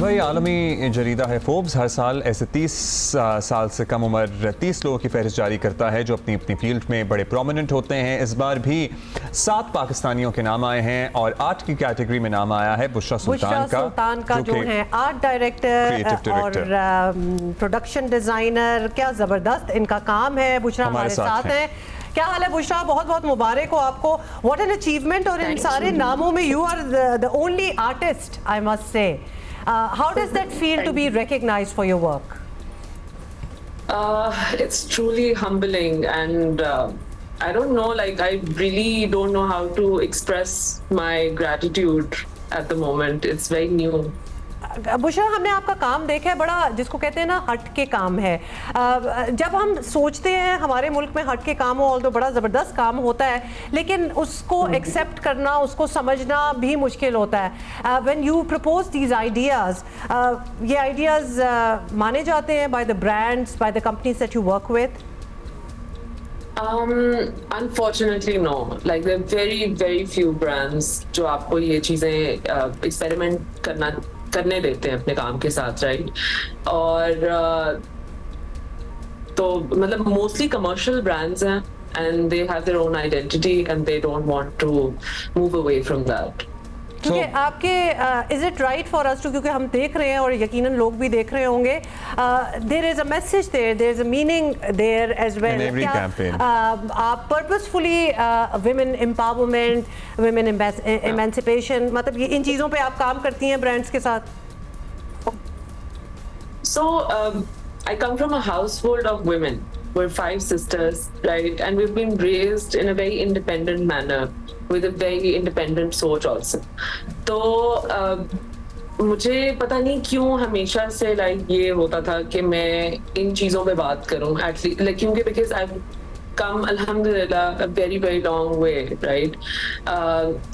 वही आलमी जरीदा है फोर्ब्स हर साल ऐसे 30 साल से कम उम्र 30 लोगों की फहरिस्त जारी करता है जो अपनी अपनी फील्ड में बड़े प्रोमिनेंट होते हैं। इस बार भी 7 पाकिस्तानियों के नाम आए हैं और आर्ट की कैटेगरी में नाम आया है बुशरा सुल्तान का जो है आर्ट डायरेक्टर और प्रोडक्शन डिज़ाइनर। क्या ज़बरदस्त इनका काम है। बुशरा हमारे साथ हैं। क्या हाल है बुशरा? बहुत बहुत मुबारक हो आपको। What an achievement. और इन सारे नामों में you are the only artist, I must say. How does that feel to be recognized for your work? It's truly humbling, and I don't know, like I really don't know how to express my gratitude at the moment. It's very new. Bushra, हमने आपका काम देखा है, बड़ा जिसको कहते हैं ना हट के काम है। जब हम सोचते हैं हमारे मुल्क में हट के काम हो, तो बड़ा ज़बरदस्त काम होता है, लेकिन उसको एक्सेप्ट करना, उसको समझना भी मुश्किल होता है। When you propose these ideas, ये आइडियाज़ माने जाते हैं by the brands, by the companies that you work with? Unfortunately no, like there are very few brands जो आपको ये चीज़ें एक्सपेरिमेंट करने देते हैं अपने काम के साथ, राइट? और तो मतलब मोस्टली कमर्शियल ब्रांड्स हैं and they have their own identity and they don't want to move away from that. क्योंकि आपके is it right for us to, क्योंकि हम देख रहे हैं और यकीनन लोग भी देख रहे होंगे, there is a message there, there is a meaning there as well. आप purposefully women empowerment, women emancipation, मतलब ये इन चीज़ों पे आप काम करती हैं ब्रांड्स के साथ? So I come from a household of women. We're 5 sisters, right? And we've been raised in a very independent manner, with a very independent soch also. तो मुझे पता नहीं क्यों हमेशा से लाइक ये होता था कि मैं इन चीज़ों पे बात करूं, एटलीस्ट लाइक क्योंकि बिकॉज आई कम अल्हम्दुलिल्लाह a very long way, right?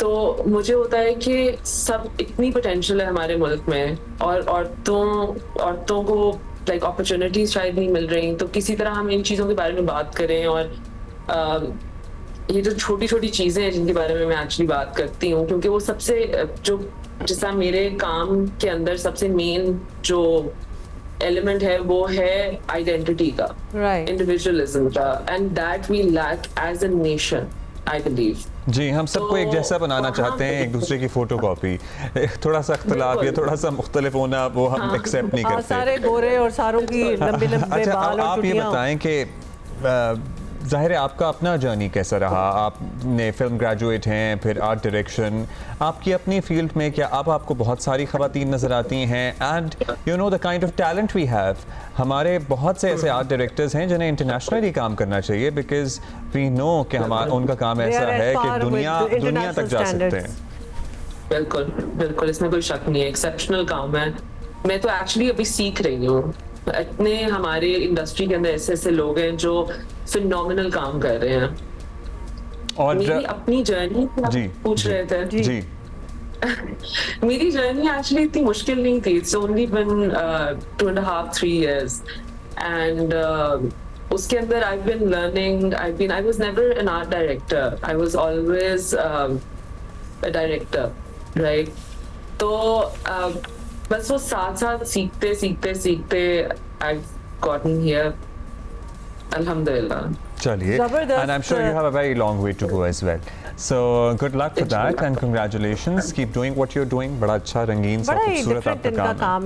तो मुझे होता है कि सब इतनी पोटेंशियल है हमारे मुल्क में, और औरतों को लाइक अपॉर्चुनिटीज शायद नहीं मिल रही, तो किसी तरह हम इन चीज़ों के बारे में बात करें। और ये जो छोटी छोटी चीज़ें हैं जिनके बारे में मैं एक्चुअली बात करती हूँ, क्योंकि वो सबसे जो जिसका मेरे काम के अंदर सबसे मेन जो एलिमेंट है वो है आइडेंटिटी का, इंडिविजुअलिज्म का, and that we lack as a nation, I believe. जी, हम सबको एक जैसा बनाना चाहते हैं, एक दूसरे की फोटोकॉपी। थोड़ा सा इख्तलाफ या थोड़ा सा मुख्तलिफ होना वो हम एक्सेप्ट नहीं करते। सारे गोरे और सारों की लंबे लंबे बाल। आप ये बताएं कि ज़ाहिर है आपका अपना जर्नी कैसा रहा? आपने फिल्म ग्रेजुएट हैं, फिर आर्ट डायरेक्शन, आपकी अपनी फील्ड में क्या अब आपको बहुत सारी ख़वातीन नज़र आती हैं? And you know the kind of talent we have. हमारे बहुत से ऐसे आर्ट डायरेक्टर्स हैं जिन्हें इंटरनेशनली काम करना चाहिए, बिकॉज वी नो कि हमारा उनका काम ऐसा है कि दुनिया तक जा सकते हैं। बिल्कुल बिल्कुल, इसमें कोई शक नहीं है, एक्सेप्शनल काम है। मैं तो एक्चुअली अभी सीख रही हूँ। इतने हमारे इंडस्ट्री के अंदर ऐसे ऐसे लोग हैं जो फिनोमिनल काम कर रहे हैं। और मेरी अपनी जर्नी पूछ रहे थे जी। मेरी जर्नी एक्चुअली इतनी मुश्किल नहीं थी। It's only been 2.5-3 years, and उसके अंदर I been learning. I was never an art director, I was always a director, right? तो बस वो साथ सीखते I've gotten here, alhamdulillah. चलिए, and I'm sure you have a very long way to go as well. So good luck for that and congratulations. Keep doing what you're doing. बड़ा अच्छा रंगीन सा खूबसूरत आपका काम है।